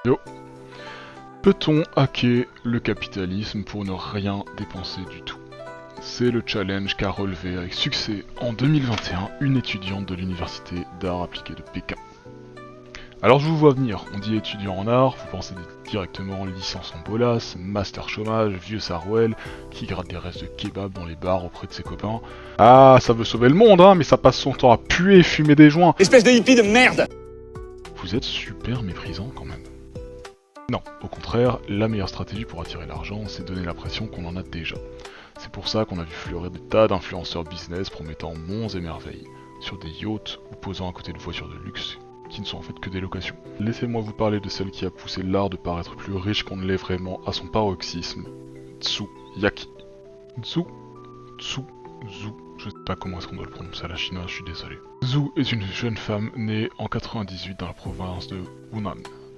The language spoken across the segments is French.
Yo. Peut-on hacker le capitalisme pour ne rien dépenser du tout? C'est le challenge qu'a relevé avec succès en 2021 une étudiante de l'université d'art appliqué de Pékin. Alors je vous vois venir, on dit étudiant en art, vous pensez directement licence en bolas, master chômage, vieux Sarouel, qui gratte des restes de kebab dans les bars auprès de ses copains. Ah, ça veut sauver le monde, hein, mais ça passe son temps à puer et fumer des joints. Espèce de hippie de merde! Vous êtes super méprisant quand même. Non, au contraire, la meilleure stratégie pour attirer l'argent, c'est donner l'impression qu'on en a déjà. C'est pour ça qu'on a vu fleurir des tas d'influenceurs business promettant monts et merveilles, sur des yachts ou posant à côté de voitures de luxe, qui ne sont en fait que des locations. Laissez-moi vous parler de celle qui a poussé l'art de paraître plus riche qu'on ne l'est vraiment à son paroxysme, Tsu Yaki. Tsu, je sais pas comment est-ce qu'on doit le prononcer à la chinoise, je suis désolé. Zhu est une jeune femme née en 98 dans la province de Hunan.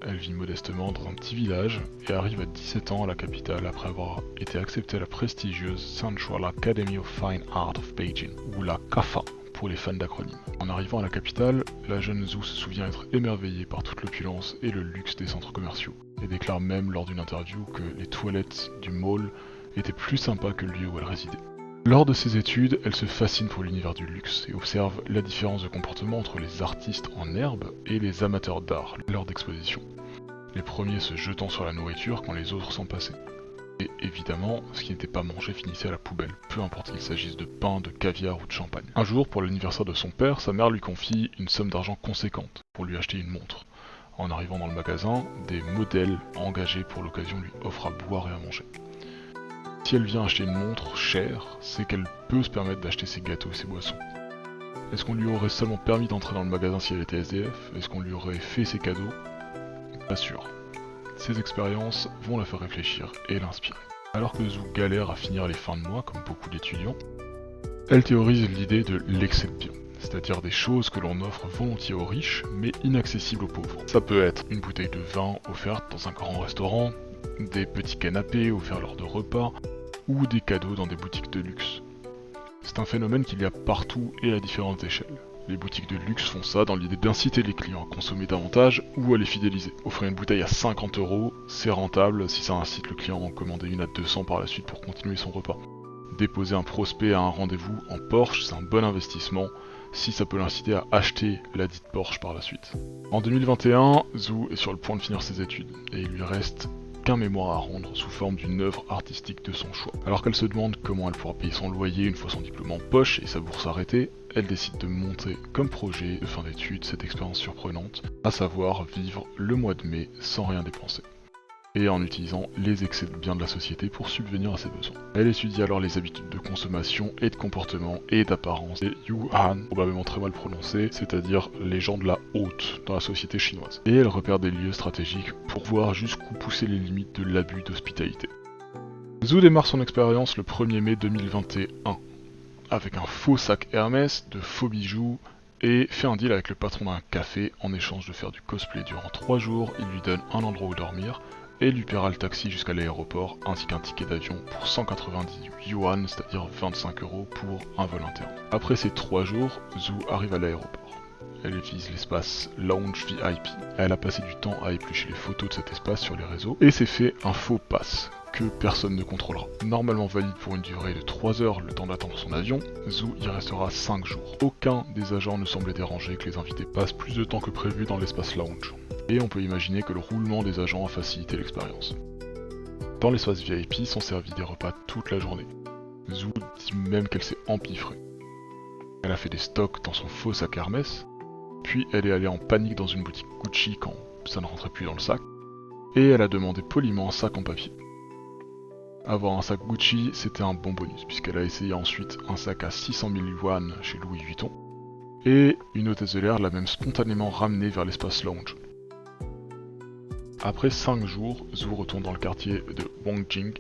Elle vit modestement dans un petit village et arrive à 17 ans à la capitale après avoir été acceptée à la prestigieuse Central Academy of Fine Art of Beijing, ou la CAFA pour les fans d'acronymes. En arrivant à la capitale, la jeune Zhu se souvient être émerveillée par toute l'opulence et le luxe des centres commerciaux, et déclare même lors d'une interview que les toilettes du mall étaient plus sympas que le lieu où elle résidait. Lors de ses études, elle se fascine pour l'univers du luxe et observe la différence de comportement entre les artistes en herbe et les amateurs d'art lors d'expositions. Les premiers se jetant sur la nourriture quand les autres s'en passaient. Et évidemment, ce qui n'était pas mangé finissait à la poubelle, peu importe qu'il s'agisse de pain, de caviar ou de champagne. Un jour, pour l'anniversaire de son père, sa mère lui confie une somme d'argent conséquente pour lui acheter une montre. En arrivant dans le magasin, des modèles engagés pour l'occasion lui offrent à boire et à manger. Si elle vient acheter une montre chère, c'est qu'elle peut se permettre d'acheter ses gâteaux et ses boissons. Est-ce qu'on lui aurait seulement permis d'entrer dans le magasin si elle était SDF? Est-ce qu'on lui aurait fait ses cadeaux? Pas sûr. Ces expériences vont la faire réfléchir et l'inspirer. Alors que Zhu galère à finir les fins de mois comme beaucoup d'étudiants, elle théorise l'idée de l'excès de biens, c'est-à-dire des choses que l'on offre volontiers aux riches mais inaccessibles aux pauvres. Ça peut être une bouteille de vin offerte dans un grand restaurant, des petits canapés offerts lors de repas, ou des cadeaux dans des boutiques de luxe. C'est un phénomène qu'il y a partout et à différentes échelles. Les boutiques de luxe font ça dans l'idée d'inciter les clients à consommer davantage ou à les fidéliser. Offrir une bouteille à 50 €, c'est rentable si ça incite le client à en commander une à 200 par la suite pour continuer son repas. Déposer un prospect à un rendez-vous en Porsche, c'est un bon investissement si ça peut l'inciter à acheter la dite Porsche par la suite. En 2021, Zhu est sur le point de finir ses études et il lui reste qu'un mémoire à rendre sous forme d'une œuvre artistique de son choix. Alors qu'elle se demande comment elle pourra payer son loyer une fois son diplôme en poche et sa bourse arrêtée, elle décide de monter comme projet de fin d'études cette expérience surprenante, à savoir vivre le mois de mai sans rien dépenser, et en utilisant les excès de biens de la société pour subvenir à ses besoins. Elle étudie alors les habitudes de consommation et de comportement et d'apparence des Yuan, probablement très mal prononcé, c'est-à-dire les gens de la haute dans la société chinoise. Et elle repère des lieux stratégiques pour voir jusqu'où pousser les limites de l'abus d'hospitalité. Zhu démarre son expérience le 1er mai 2021, avec un faux sac Hermès, de faux bijoux, et fait un deal avec le patron d'un café en échange de faire du cosplay durant 3 jours. Il lui donne un endroit où dormir et lui paiera le taxi jusqu'à l'aéroport ainsi qu'un ticket d'avion pour 190 yuan, c'est-à-dire 25 € pour un vol interne. Après ces 3 jours, Zhu arrive à l'aéroport. Elle utilise l'espace Lounge VIP. Elle a passé du temps à éplucher les photos de cet espace sur les réseaux et s'est fait un faux pass que personne ne contrôlera. Normalement valide pour une durée de 3 heures le temps d'attendre son avion, Zhu y restera 5 jours. Aucun des agents ne semblait dérangé que les invités passent plus de temps que prévu dans l'espace lounge. Et on peut imaginer que le roulement des agents a facilité l'expérience. Dans l'espace VIP sont servis des repas toute la journée. Zhu dit même qu'elle s'est empiffrée. Elle a fait des stocks dans son faux sac Hermès, puis elle est allée en panique dans une boutique Gucci quand ça ne rentrait plus dans le sac, et elle a demandé poliment un sac en papier. Avoir un sac Gucci, c'était un bon bonus, puisqu'elle a essayé ensuite un sac à 600 000 yuan chez Louis Vuitton, et une hôtesse de l'air l'a même spontanément ramenée vers l'espace lounge. Après 5 jours, Zhu retourne dans le quartier de Wangjing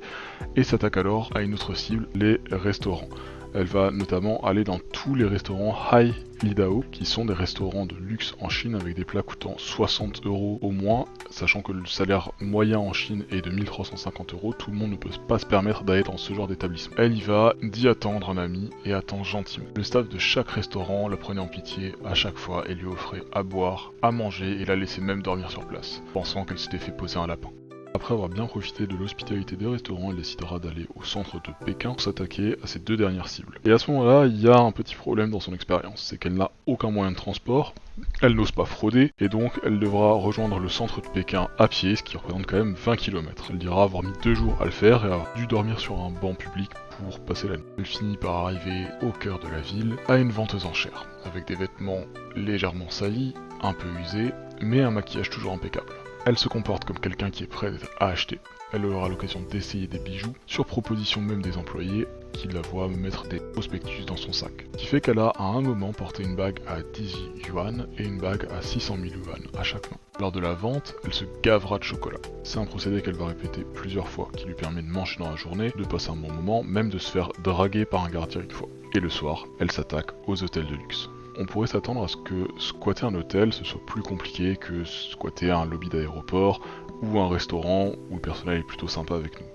et s'attaque alors à une autre cible, les restaurants. Elle va notamment aller dans tous les restaurants high Lidao, qui sont des restaurants de luxe en Chine avec des plats coûtant 60 € au moins, sachant que le salaire moyen en Chine est de 1350 €, tout le monde ne peut pas se permettre d'aller dans ce genre d'établissement. Elle y va, dit attendre un ami et attend gentiment. Le staff de chaque restaurant la prenait en pitié à chaque fois et lui offrait à boire, à manger et la laissait même dormir sur place, pensant qu'elle s'était fait poser un lapin. Après avoir bien profité de l'hospitalité des restaurants, elle décidera d'aller au centre de Pékin pour s'attaquer à ses deux dernières cibles. Et à ce moment-là, il y a un petit problème dans son expérience, c'est qu'elle n'a aucun moyen de transport, elle n'ose pas frauder, et donc elle devra rejoindre le centre de Pékin à pied, ce qui représente quand même 20 km. Elle dira avoir mis 2 jours à le faire et avoir dû dormir sur un banc public pour passer la nuit. Elle finit par arriver au cœur de la ville, à une vente aux enchères, avec des vêtements légèrement salis, un peu usés, mais un maquillage toujours impeccable. Elle se comporte comme quelqu'un qui est prêt à acheter. Elle aura l'occasion d'essayer des bijoux, sur proposition même des employés, qui la voient mettre des prospectus dans son sac. Ce qui fait qu'elle a à un moment porté une bague à 10 yuan et une bague à 600 000 yuan à chaque main. Lors de la vente, elle se gavera de chocolat. C'est un procédé qu'elle va répéter plusieurs fois, qui lui permet de manger dans la journée, de passer un bon moment, même de se faire draguer par un gardien une fois. Et le soir, elle s'attaque aux hôtels de luxe. On pourrait s'attendre à ce que squatter un hôtel ce soit plus compliqué que squatter un lobby d'aéroport ou un restaurant où le personnel est plutôt sympa avec nous.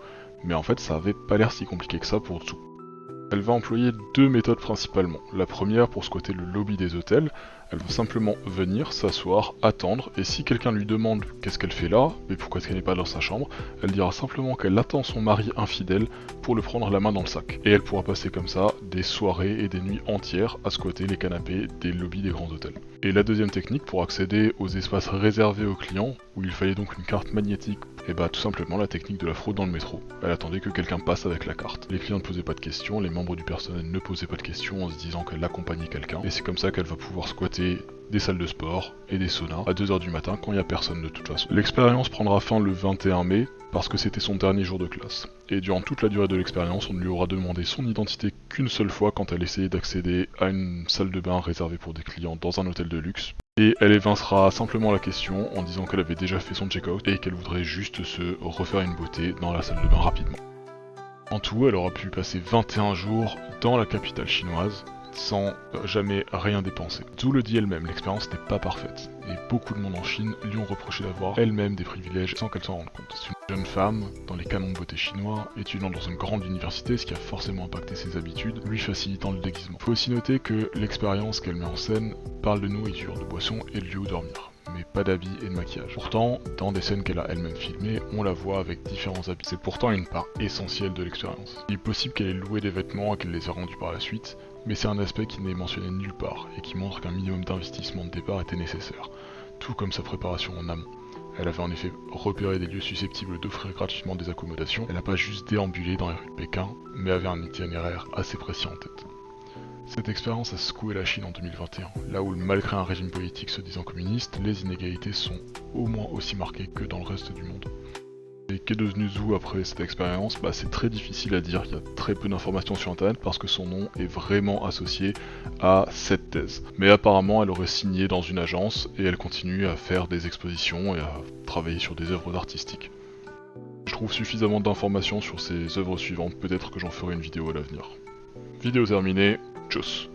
Mais en fait, ça avait pas l'air si compliqué que ça pour Zhu. Elle va employer deux méthodes principalement. La première pour squatter le lobby des hôtels, elle va simplement venir, s'asseoir, attendre, et si quelqu'un lui demande qu'est-ce qu'elle fait là, et pourquoi est-ce qu'elle n'est pas dans sa chambre, elle dira simplement qu'elle attend son mari infidèle pour le prendre la main dans le sac. Et elle pourra passer comme ça des soirées et des nuits entières à squatter les canapés des lobbies des grands hôtels. Et la deuxième technique pour accéder aux espaces réservés aux clients, où il fallait donc une carte magnétique, et bah tout simplement la technique de la fraude dans le métro. Elle attendait que quelqu'un passe avec la carte. Les clients ne posaient pas de questions, les membres du personnel ne posaient pas de questions en se disant qu'elle accompagnait quelqu'un, et c'est comme ça qu'elle va pouvoir squatter des salles de sport et des saunas à 2h du matin quand il n'y a personne de toute façon. L'expérience prendra fin le 21 mai parce que c'était son dernier jour de classe. Et durant toute la durée de l'expérience, on ne lui aura demandé son identité qu'une seule fois quand elle essayait d'accéder à une salle de bain réservée pour des clients dans un hôtel de luxe. Et elle évincera simplement la question en disant qu'elle avait déjà fait son check-out et qu'elle voudrait juste se refaire une beauté dans la salle de bain rapidement. En tout, elle aura pu passer 21 jours dans la capitale chinoise, sans jamais rien dépenser. Zhu le dit elle-même, l'expérience n'est pas parfaite, et beaucoup de monde en Chine lui ont reproché d'avoir elle-même des privilèges sans qu'elle s'en rende compte. C'est une jeune femme, dans les canons de beauté chinois, étudiant dans une grande université, ce qui a forcément impacté ses habitudes, lui facilitant le déguisement. Faut aussi noter que l'expérience qu'elle met en scène parle de nourriture, de boissons et de lieu où dormir, mais pas d'habits et de maquillage. Pourtant, dans des scènes qu'elle a elle-même filmées, on la voit avec différents habits. C'est pourtant une part essentielle de l'expérience. Il est possible qu'elle ait loué des vêtements et qu'elle les ait rendus par la suite, mais c'est un aspect qui n'est mentionné nulle part, et qui montre qu'un minimum d'investissement de départ était nécessaire, tout comme sa préparation en amont. Elle avait en effet repéré des lieux susceptibles d'offrir gratuitement des accommodations, elle n'a pas juste déambulé dans les rues de Pékin, mais avait un itinéraire assez précis en tête. Cette expérience a secoué la Chine en 2021, là où malgré un régime politique se disant communiste, les inégalités sont au moins aussi marquées que dans le reste du monde. Et qu'est devenu Zhu après cette expérience? C'est très difficile à dire, il y a très peu d'informations sur internet parce que son nom est vraiment associé à cette thèse. Mais apparemment elle aurait signé dans une agence et elle continue à faire des expositions et à travailler sur des œuvres artistiques. Je trouve suffisamment d'informations sur ses œuvres suivantes, peut-être que j'en ferai une vidéo à l'avenir. Vidéo terminée, tchuss.